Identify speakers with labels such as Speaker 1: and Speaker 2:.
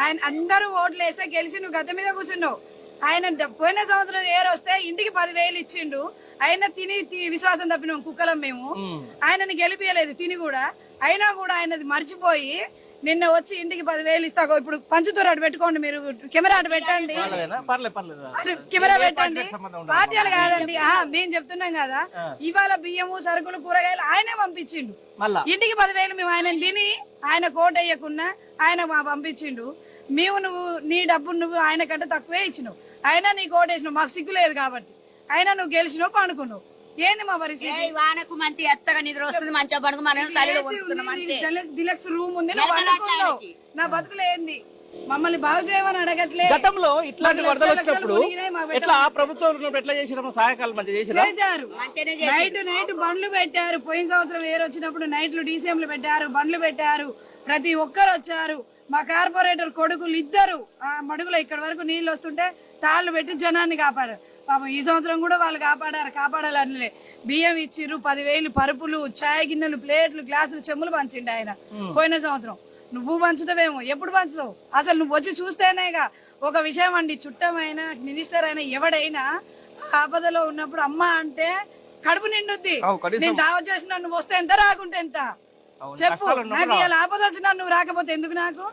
Speaker 1: ఆయన అందరూ ఓట్లు వేస్తే గెలిచి నువ్వు గద్దె మీద కూర్చున్నావు. ఆయన పోయిన సంవత్సరం వస్తే ఇంటికి 10,000 ఇచ్చిండు. ఆయన తిని విశ్వాసం తప్పినాం కుక్కలం మేము. ఆయనని గెలిపియలేదు తిని కూడా. అయినా కూడా ఆయనది మర్చిపోయి నిన్న వచ్చి ఇంటికి 10,000 ఇస్తాగో. ఇప్పుడు పంచుతూరు అటు పెట్టుకోండి, మీరు కెమెరా అటు పెట్టండి, కెమెరా పెట్టండి. పార్టీలు కాదండి, మేము చెప్తున్నాం కదా. ఇవాళ బియ్యము సరుకులు కూరగాయలు ఆయనే పంపించిండు ఇంటికి 10,000. మేము ఆయన తిని ఆయన కోట వేయకున్నా ఆయన పంపించిండు. మేము నువ్వు నీ డబ్బు నువ్వు ఆయన కంటే తక్కువే ఇచ్చినావు. అయినా నీకు ఓటేసినావు, మాకు సిగ్గు లేదు కాబట్టి. అయినా నువ్వు గెలిచినావు, పండుకున్నావు. ఏంది మా పరిస్థితి?
Speaker 2: వానకు మంచి ఎత్తగా నిద్ర వస్తుంది, మంచిగా పడుకు మనం
Speaker 1: డిలక్స్ రూమ్ ఉంది, నువ్వు పండుకున్నావు. నా బతుకులు ఏంది? మమ్మల్ని బాగు చేయమని అడగట్లేదు.
Speaker 3: గతంలో ఇట్లాంటి వరదలు వచ్చినప్పుడు ఎట్లా ప్రభుత్వం ఎట్లా చేసినారు? సహాయకాలు మంచిగా
Speaker 1: చేశారు. నైట్ బండ్లు పెట్టారు. పోయిన సంవత్సరం వచ్చినప్పుడు నైట్లు డీసీఎంలు పెట్టారు, బండ్లు పెట్టారు. ప్రతి ఒక్కరు వచ్చారు. మా కార్పొరేటర్ కొడుకులు ఇద్దరు మడుగులో ఇక్కడ వరకు నీళ్లు వస్తుంటే తాళ్ళు పెట్టి జనాన్ని కాపాడారు. పాపం ఈ సంవత్సరం కూడా వాళ్ళు కాపాడాలనిలే. బియ్యం ఇచ్చిర్రు, 10,000 పరుపులు, చాయ్ గిన్నెలు, ప్లేట్లు, గ్లాసులు, చెమ్ములు పంచిండు ఆయన పోయిన సంవత్సరం. నువ్వు పంచుతావేమో, ఎప్పుడు పంచుతావు? అసలు నువ్వు వచ్చి చూస్తేనేగా ఒక విషయం అండి. చుట్టమైనా మినిస్టర్ అయినా ఎవడైనా ఆపదలో ఉన్నప్పుడు అమ్మ అంటే కడుపు నిండుద్ది. నేను దావత్ చేసిన నువ్వు వస్తే ఎంత, రాకుంటే ఎంత? చెప్పు. నాకు ఇలా ఆపద వచ్చినా నువ్వు రాకపోతే ఎందుకు నాకు?